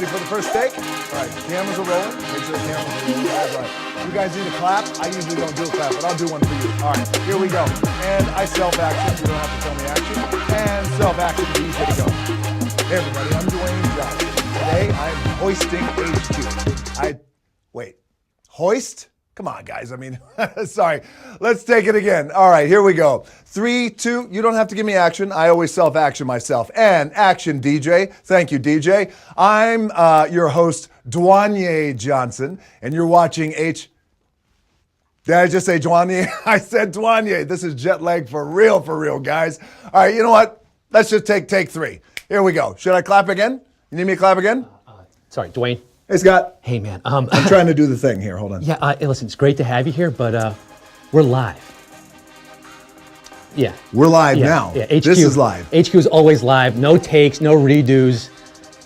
ready for the first take? All right, cameras are rolling. Make sure the cameras are rolling. All right. You guys need a clap. I usually don't do a clap, but I'll do one for you. All right, here we go. And I self-action. You don't have to tell me action. And self-action. Easy to go. Hey, everybody. I'm Dwayne Johnson. Today, I'm hoisting HQ. Wait. Hoist? Come on, guys. I mean, sorry. Let's take it again. All right, here we go. 3, 2, you don't have to give me action. I always self-action myself. And action, DJ. Thank you, DJ. I'm your host, Dwayne Johnson, and you're watching Did I just say Dwayne? I said Dwayne. This is jet lag for real, guys. All right, you know what? Let's just take 3. Here we go. Should I clap again? You need me to clap again? Sorry, Dwayne. Hey, Scott. Hey, man. I'm trying to do the thing here. Hold on. Yeah, listen, it's great to have you here, but we're live. Yeah. We're live now. Yeah, HQ, this is live. HQ is always live. No takes, no redos.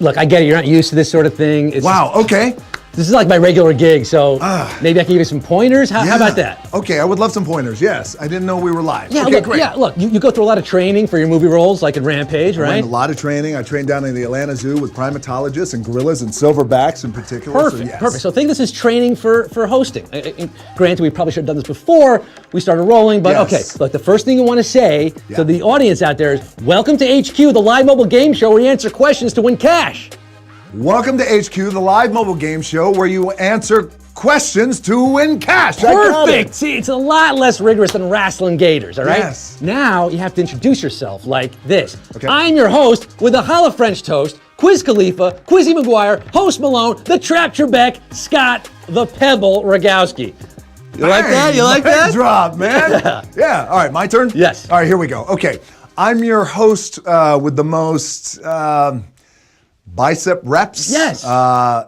Look, I get it. You're not used to this sort of thing. Wow, okay. This is like my regular gig, so maybe I can give you some pointers. How about that? Okay, I would love some pointers, yes. I didn't know we were live. Yeah, okay, look, great. You go through a lot of training for your movie roles, like in Rampage, right? I went a lot of training. I trained down in the Atlanta Zoo with primatologists and gorillas and silverbacks in particular. Perfect. So think this is training for hosting. Granted, we probably should have done this before we started rolling, but okay. Look, the first thing you want to say to the audience out there is, welcome to HQ, the live mobile game show where you answer questions to win cash. Welcome to HQ, the live mobile game show where you answer questions to win cash. Perfect. See, it's a lot less rigorous than wrestling gators, all right? Yes. Now you have to introduce yourself like this. Okay. I'm your host with a holla French toast, Quiz Khalifa, Quizzy McGuire, Host Malone, the Trap Trebek, Scott, the Pebble Rogowski. You like that? You like that? Drop, man. Yeah. All right, my turn? Yes. All right, here we go. Okay. I'm your host with the most bicep reps. Yes.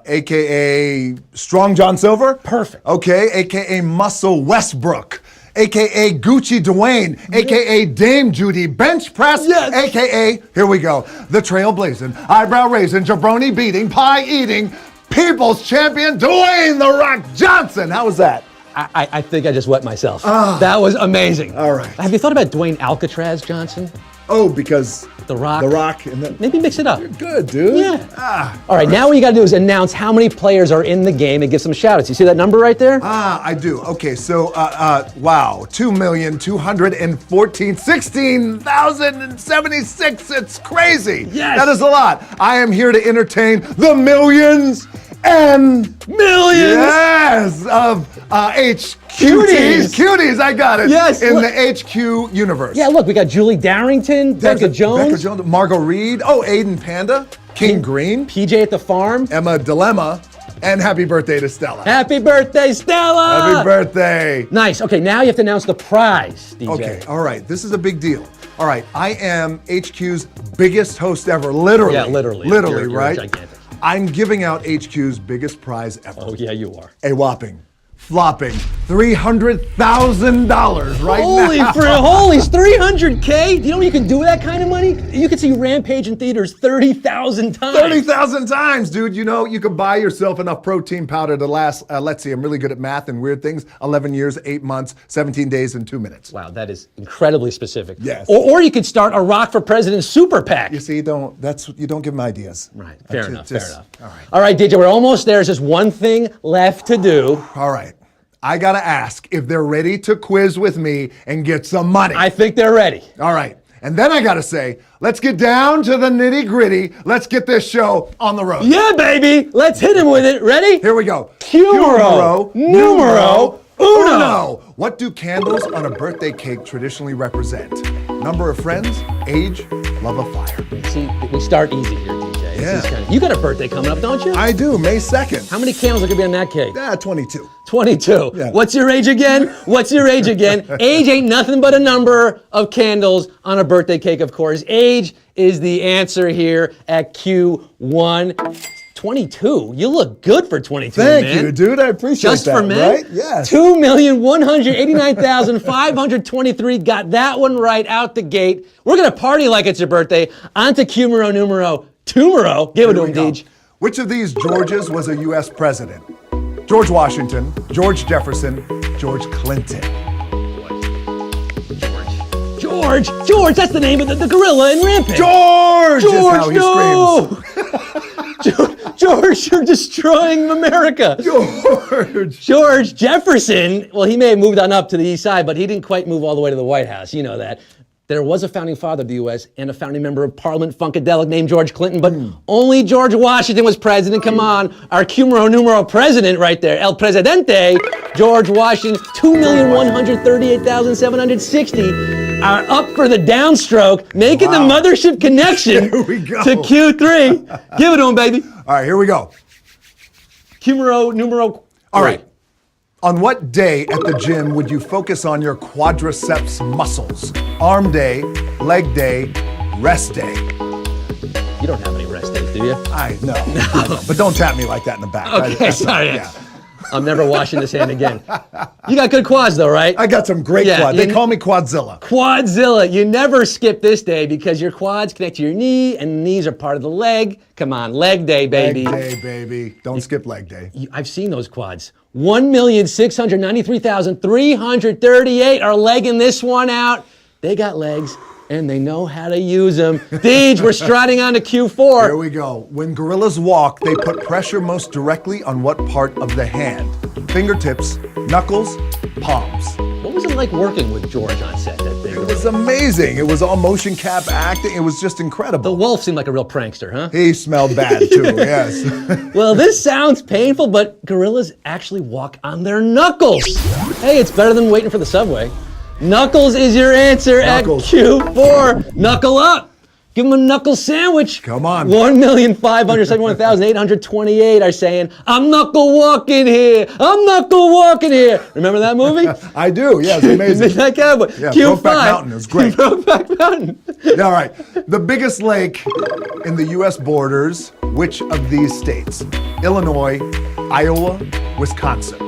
AKA Strong John Silver. Perfect. Okay. AKA Muscle Westbrook. AKA Gucci Dwayne. AKA Dame Judy Bench Press. Yes. AKA, here we go, the trailblazing, eyebrow raising, jabroni beating, pie eating, people's champion, Dwayne The Rock Johnson. How was that? I think I just wet myself. That was amazing. All right. Have you thought about Dwayne Alcatraz Johnson? Oh, because The Rock. The Rock. And then Maybe mix it up. You're good, dude. Yeah. All right, now what you got to do is announce how many players are in the game and give some shout outs. You see that number right there? I do. Okay, so, wow, 2,214,16,076. It's crazy. Yes. That is a lot. I am here to entertain the millions and millions of cuties, I got it. Yes, in the HQ universe. Yeah, look, we got Julie Darrington, Becca Jones, Margot Reed, Aiden Panda, King Green, PJ at the Farm, Emma Dilemma, and happy birthday to Stella. Happy birthday, Stella! Happy birthday. Nice. Okay, now you have to announce the prize, DJ. Okay, all right. This is a big deal. All right, I am HQ's biggest host ever, literally. Yeah, literally. Literally, You're right? gigantic. I'm giving out HQ's biggest prize ever. Oh, yeah, you are. A whopping, flopping $300,000 right now. Holy, 300K? Do you know what you can do with that kind of money? You can see Rampage in theaters 30,000 times. 30,000 times, dude. You know, you could buy yourself enough protein powder to last, let's see, I'm really good at math and weird things, 11 years, 8 months, 17 days, and 2 minutes. Wow, that is incredibly specific. Yes. Or you could start a Rock for President super PAC. You see, you don't give them ideas. Right, fair enough. All right. All right, DJ, we're almost there. There's just one thing left to do. All right. I gotta ask if they're ready to quiz with me and get some money. I think they're ready. All right. And then I gotta say, let's get down to the nitty gritty. Let's get this show on the road. Yeah, baby. Let's hit him with it. Ready? Here we go. Numero uno. What do candles on a birthday cake traditionally represent? Number of friends, age, love of fire. See, we start easy here, DJ. Yeah. You got a birthday coming up, don't you? I do, May 2nd. How many candles are gonna be on that cake? 22. 22. Yeah. What's your age again? Age ain't nothing but a number of candles on a birthday cake, of course. Age is the answer here at Q1. 22. You look good for 22, man. Thank you, dude. I appreciate Just that. for men? Right? Yes. 2,189,523. Got that one right out the gate. We're going to party like it's your birthday. On to Q numero tumero. Give it to him, Deej. Which of these Georges was a U.S. president? George Washington, George Jefferson, George Clinton. George, that's the name of the gorilla in Rampage. George is how he no! screams. George, you're destroying America. George Jefferson, well, he may have moved on up to the east side, but he didn't quite move all the way to the White House. You know that. There was a founding father of the U.S. and a founding member of Parliament, Funkadelic, named George Clinton, but only George Washington was president. Come on, our Cumero numero president right there, El Presidente, George Washington, 2,138,760 are up for the downstroke, making the mothership connection to Q3. Give it to him, baby. All right, here we go. Cumero numero. All right. On what day at the gym would you focus on your quadriceps muscles? Arm day, leg day, rest day. You don't have any rest days, do you? I know. But don't tap me like that in the back. Okay, sorry. Yeah. I'm never washing this hand again. You got good quads though, right? I got some great quads. They call me Quadzilla. Quadzilla. You never skip this day because your quads connect to your knee and knees are part of the leg. Come on, leg day, baby. Leg day, baby. Don't skip leg day. I've seen those quads. 1,693,338 are legging this one out. They got legs and they know how to use them. Deej, we're striding on to Q4. Here we go. When gorillas walk, they put pressure most directly on what part of the hand? Fingertips, knuckles, palms. What was it like working with George on set that day? It was amazing. It was all motion cap acting. It was just incredible. The wolf seemed like a real prankster, huh? He smelled bad too, yes. Well, this sounds painful, but gorillas actually walk on their knuckles. Hey, it's better than waiting for the subway. Knuckles is your answer at Q4. Knuckle up. Give them a knuckle sandwich. Come on. 1,571,828 are saying, I'm knuckle walking here. I'm knuckle walking here. Remember that movie? I do, yes, amazing. That cowboy. Yeah, Q5. Brokeback Mountain, it was great. Brokeback Mountain. Yeah, all right. The biggest lake in the U.S. borders, which of these states? Illinois, Iowa, Wisconsin.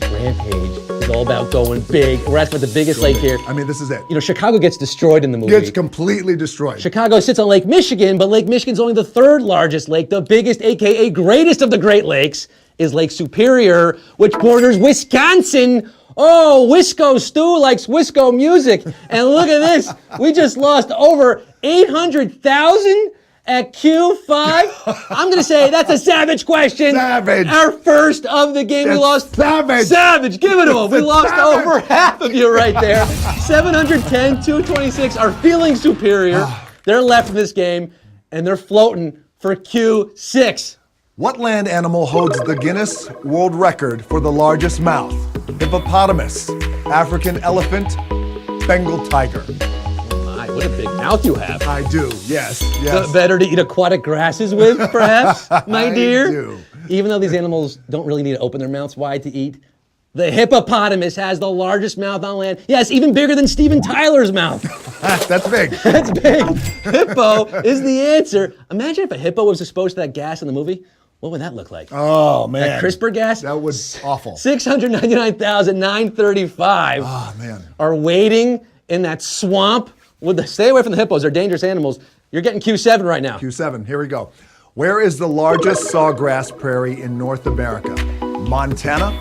Rampage is all about going big. We're asking about the biggest lake here. I mean, this is it. You know, Chicago gets destroyed in the movie. Gets completely destroyed. Chicago sits on Lake Michigan, but Lake Michigan's only the third largest lake. The biggest, AKA greatest of the Great Lakes, is Lake Superior, which borders Wisconsin. Oh, Wisco Stu likes Wisco music. And look at this. We just lost over 800,000 at Q5. I'm going to say that's a savage question. Savage. Our first of the game. We lost. Savage. Savage. Give it to him. We lost Savage. over half of you right there. 710, 226 are feeling superior. They're left in this game, and they're floating for Q6. What land animal holds the Guinness World Record for the largest mouth? Hippopotamus, African elephant, Bengal tiger. My, what a big mouth you have. I do, yes, yes. Better to eat aquatic grasses with, perhaps, my dear? I do. Even though these animals don't really need to open their mouths wide to eat, the hippopotamus has the largest mouth on land. Yes, even bigger than Steven Tyler's mouth. That's big. That's big. Hippo is the answer. Imagine if a hippo was exposed to that gas in the movie. What would that look like? Oh, man. That CRISPR gas? That was awful. 699,935 are waiting in that swamp. Stay away from the hippos. They're dangerous animals. You're getting Q7 right now. Q7, here we go. Where is the largest sawgrass prairie in North America? Montana,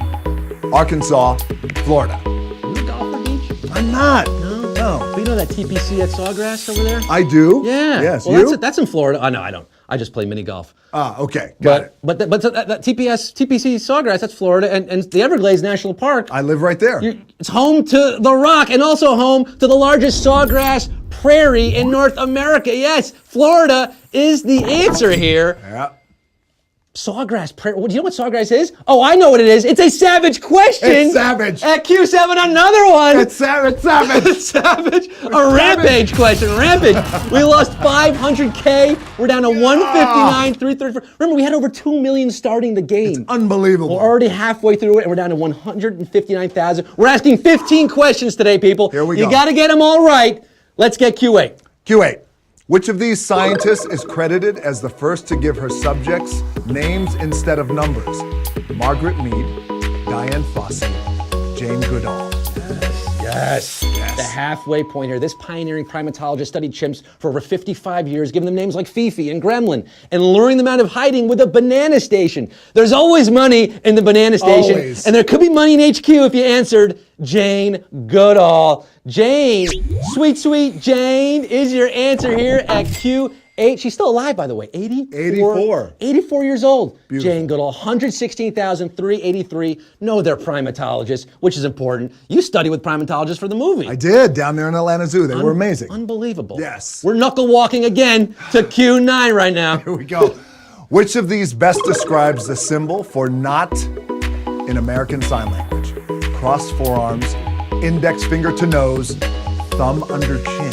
Arkansas, Florida. Are you a golfer, Deej? I'm not. No. But you know that TPC at Sawgrass over there? I do. Yeah. Yes, well, you? that's in Florida. Oh, no, I don't. I just play mini golf. Okay, got it. But that TPC Sawgrass, that's Florida, and the Everglades National Park. I live right there. It's home to The Rock and also home to the largest sawgrass prairie in North America. Yes, Florida is the answer here. Yeah. Sawgrass prairie. Do you know what sawgrass is? Oh, I know what it is. It's a savage question. It's savage. At Q7, another one. It's savage. It's savage. A rampage question. Rampage. We lost 500K. We're down to 159, 334. Remember, we had over 2 million starting the game. It's unbelievable. We're already halfway through it, and we're down to 159,000. We're asking 15 questions today, people. Here we go. You got to get them all right. Let's get Q8. Q8. Which of these scientists is credited as the first to give her subjects names instead of numbers? Margaret Mead, Diane Fossey, Jane Goodall. Yes. The halfway point here. This pioneering primatologist studied chimps for over 55 years, giving them names like Fifi and Gremlin, and luring them out of hiding with a banana station. There's always money in the banana station, Always. and there could be money in HQ if you answered Jane Goodall. Jane, sweet Jane is your answer here at Q8. She's still alive, by the way. 84. 84 years old. Beautiful. Jane Goodall, 116,383. No, they're primatologists, which is important. You studied with primatologists for the movie. I did, down there in Atlanta Zoo. They were amazing. Unbelievable. Yes. We're knuckle walking again to Q9 right now. Here we go. Which of these best describes the symbol for not in American Sign Language? Crossed forearms, index finger to nose, thumb under chin.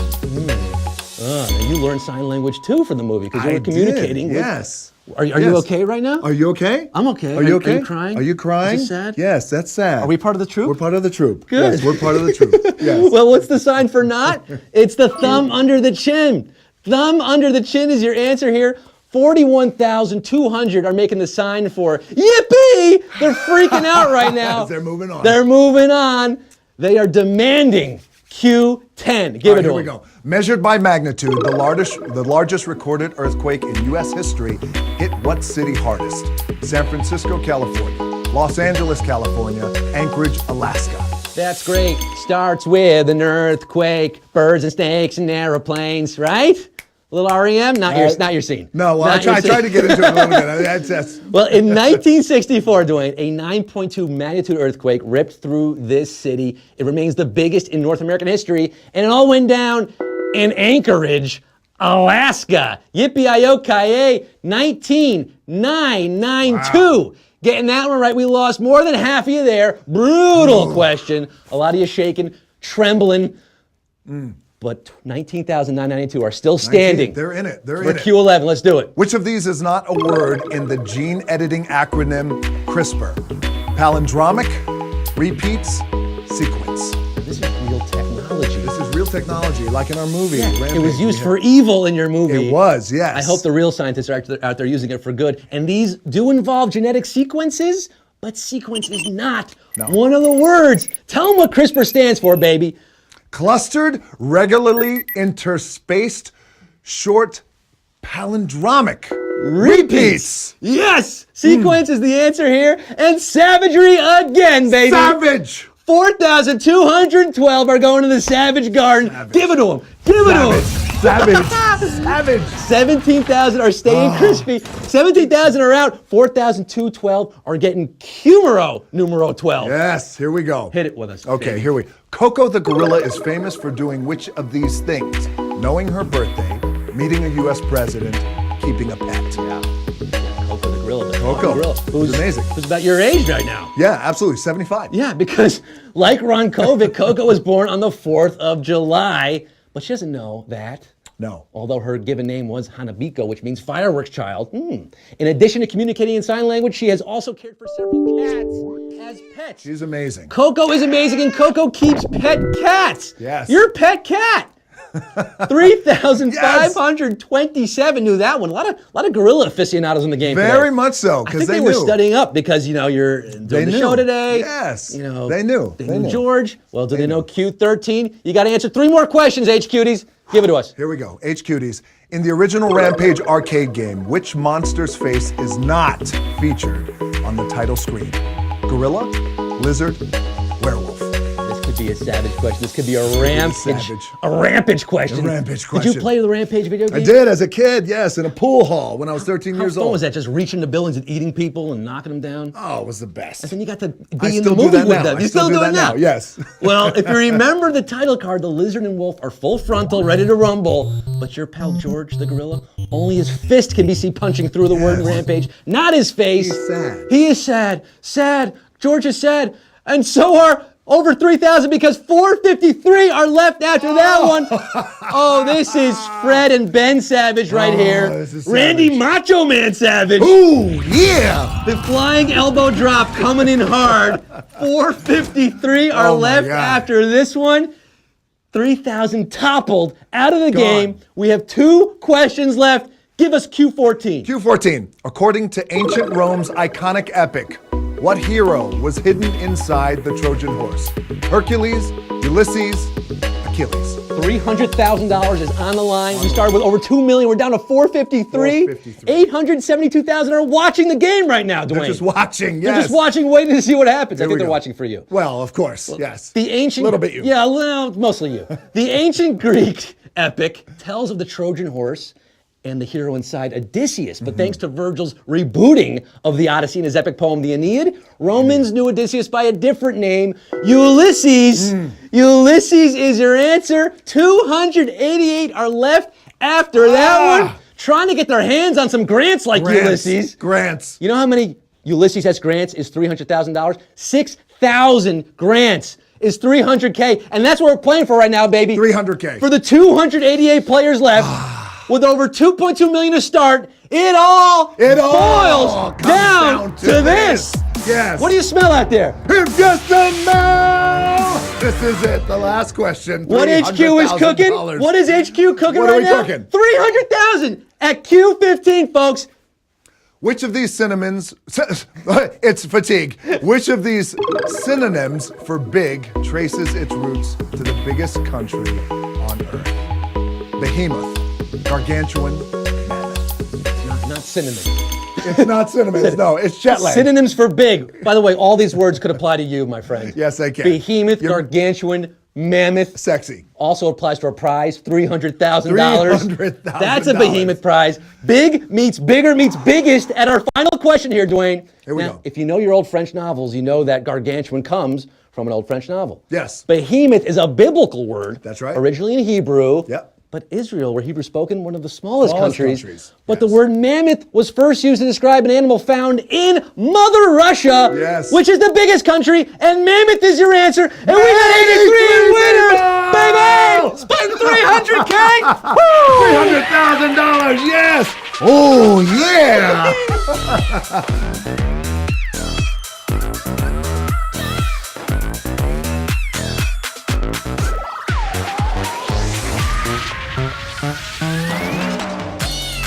Now you learned sign language too for the movie because you were communicating. Yes. Are you okay right now? Are you okay? I'm okay. Are you okay? Are you crying? Are you crying? Is it sad? Yes, that's sad. Are we part of the troop? We're part of the troop. Good. Yes, we're part of the troop. Yes. Well, what's the sign for not? It's the thumb under the chin. Thumb under the chin is your answer here. 41,200 are making the sign for yippee! They're freaking out right now. They're moving on. They're moving on. They are demanding Q10. Give it to Here them. we go. Measured by magnitude, the largest recorded earthquake in U.S. history hit what city hardest? San Francisco, California, Los Angeles, California, Anchorage, Alaska. That's great. Starts with an earthquake, birds and snakes and aeroplanes, right? A little REM? Not your scene. No, well, I Not your tried to get into it a little bit. That's Well, in 1964, Dwayne, a 9.2 magnitude earthquake ripped through this city. It remains the biggest in North American history, and it all went down in Anchorage, Alaska. Yippee-yi-yo-ki-yay, 19,992. Wow. Getting that one right, we lost more than half of you there. Brutal question. A lot of you shaking, trembling. But 19,992 are still standing. They're in it. They're For in it. Q11, let's do it. Which of these is not a word in the gene editing acronym CRISPR? Palindromic, repeats, sequence. This is real technology. This is real technology, like in our movie. Rampage. It was used for evil in your movie. It was, yes. I hope the real scientists are out there using it for good. And these do involve genetic sequences, but sequence is not one of the words. Tell them what CRISPR stands for, baby. Clustered, regularly interspaced, short, palindromic. Repeats. Yes! Sequence is the answer here. And savagery again, baby. Savage. 4,212 are going to the Savage Garden. Savage. Give it to them. Give it to them. Savage. Savage. 17,000 are staying crispy. 17,000 are out. 4,212 are getting Cumero numero 12. Yes, here we go. Hit it with us. Okay, baby. here we go. Coco the gorilla is famous for doing which of these things? Knowing her birthday, meeting a U.S. president, keeping a pet. Yeah. Coco the gorilla. The Coco. gorilla, Who's amazing. Who's about your age right now. Yeah, absolutely. 75. Yeah, because like Ron Kovic, Coco was born on the 4th of July, but she doesn't know that. No. Although her given name was Hanabiko, which means fireworks child. In addition to communicating in sign language, she has also cared for several cats as pets. She's amazing. Coco is amazing, and Coco keeps pet cats. Yes. Your pet cat. 3,527 knew that one. A lot of gorilla aficionados in the game Very today. much so, I because think they were studying up because, you're doing the show today. Yes. They knew. They knew. George. Well, do they know Q13? You got to answer 3 more questions, H Cuties. Give it to us. Here we go. H Cuties. In the original Rampage arcade game, which monster's face is not featured on the title screen? Gorilla, lizard, werewolf. This could be a savage question. This could be a rampage question. A rampage Did question. you play the Rampage video game? I did as a kid, yes, in a pool hall when I was 13 years How fun old. was that? Just reaching the buildings and eating people and knocking them down? Oh, it was the best. And then you got to be I in still the do movie that with now. them. I You still do do that it now? yes. Well, if you remember the title card, the lizard and wolf are full frontal, ready to rumble. But your pal George the gorilla, only his fist can be seen punching through the word Rampage, not his face. He's sad. He is sad. Sad. George is sad. And so are over 3,000 because 453 are left after that one. Oh, this is Fred and Ben Savage right here. This is Randy Savage. Macho Man Savage. Ooh, yeah. The flying elbow drop coming in hard. 453 are Oh my left God. after this one. 3,000 toppled out of the game. We have 2 questions left. Give us Q14. Q14. According to ancient Rome's iconic epic, what hero was hidden inside the Trojan horse? Hercules, Ulysses, Achilles. $300,000 is on the line. We started with over 2 million. We're down to 453. 453. 872,000 are watching the game right now, Dwayne. They're just watching, yes. They're just watching, waiting to see what happens. I Here think we they're go. watching for you. Well, of course, yes. The ancient, Little bit you. Yeah, well, mostly you. The ancient Greek epic tells of the Trojan horse and the hero inside, Odysseus. But thanks to Virgil's rebooting of the Odyssey in his epic poem, the Aeneid, Romans knew Odysseus by a different name, Ulysses. Ulysses is your answer. 288 are left after that one. Trying to get their hands on some grants like Ulysses. Grants. You know how many Ulysses has grants is $300,000? 6,000 grants is $300K. And that's what we're playing for right now, baby. 300K. For the 288 players left. With over 2.2 million to start, it all boils down to this. Yes. What do you smell out there? It's just a smell. This is it. The last question. What HQ is cooking? What is HQ cooking What are right we now? cooking? 300,000 at Q15, folks. Which of these synonyms, it's fatigue. Which of these synonyms for big traces its roots to the biggest country on earth? Behemoth, gargantuan, mammoth. Not synonyms. It's not synonyms, no, it's jet lag. Synonyms for big. By the way, all these words could apply to you, my friend. Yes, they can. Behemoth, gargantuan, mammoth. Sexy. Also applies for a prize, $300,000. $300,000. That's a behemoth prize. Big meets bigger meets biggest at our final question here, Dwayne. Here we now, go. If you know your old French novels, you know that gargantuan comes from an old French novel. Yes. Behemoth is a biblical word. That's right. Originally in Hebrew. Yep. But Israel, where Hebrew spoken, one of the smallest countries. But yes. the word mammoth was first used to describe an animal found in Mother Russia, yes. which is the biggest country, and mammoth is your answer. And we got 83 winners, baby! Spend $300K! $300,000, yes! Oh, yeah!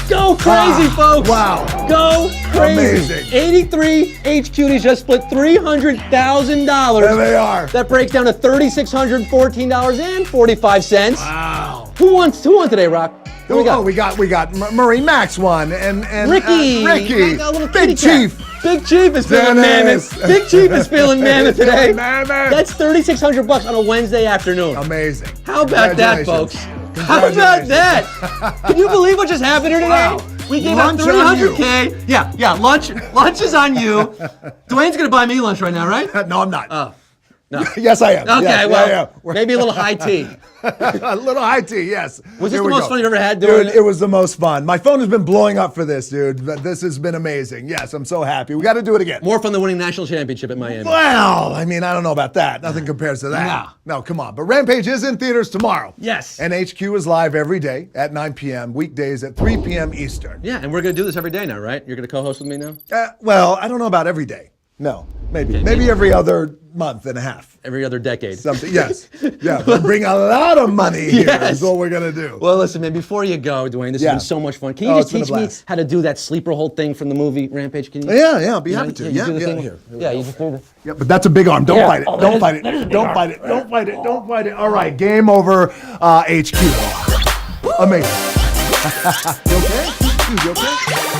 Go crazy, folks! Wow. Go crazy. Amazing. 83 HQTs just split $300,000. There they are. That breaks down to $3,614.45. Wow. Who won today, Rock? Who we got? We got Murray Max won and Ricky. Ricky. Got a little Big kitty cat. Chief. Big Chief is feeling Dennis. mammoth. Big Chief is feeling mammoth today. Feeling mammoth. That's $3,600 on a Wednesday afternoon. Amazing. How about that, folks? How about that? Can you believe what just happened here today? Wow. We gave Lunch out on you. $300K. Yeah, lunch is on you. Dwayne's gonna buy me lunch right now, right? No, I'm not. Oh, no. Yes, I am. Okay, Yes, well, yeah. maybe a little high tea. A little high tea, yes. Was this Here the we most go. fun you've ever had doing Dude, it was the most fun. My phone has been blowing up for this, dude. This has been amazing. Yes, I'm so happy. We got to do it again. More fun than winning national championship at Miami. Well, I mean, I don't know about that. Nothing compares to that. No, come on. But Rampage is in theaters tomorrow. Yes. And HQ is live every day at 9 p.m., weekdays at 3 p.m. Eastern. Yeah, and we're gonna do this every day now, right? You're gonna co-host with me now? Well, I don't know about every day. No, maybe. Maybe every other month and a half. Every other decade. Something, yes. Yeah, we'll bring a lot of money here Yes. is what we're going to do. Well, listen, man, before you go, Dwayne, this has been so much fun. Can you just it's been a teach me blast. how to do that sleeper hold thing from the movie Rampage? Can you? Yeah, I'll be happy to. You do the thing. Here. Yeah, you just do the... Yeah, but that's a big arm. Don't Yeah. fight it. Oh, Don't fight that it. is a big Don't arm. fight it. Don't fight it. Don't fight it. All right, game over. HQ. Amazing. You okay? You okay?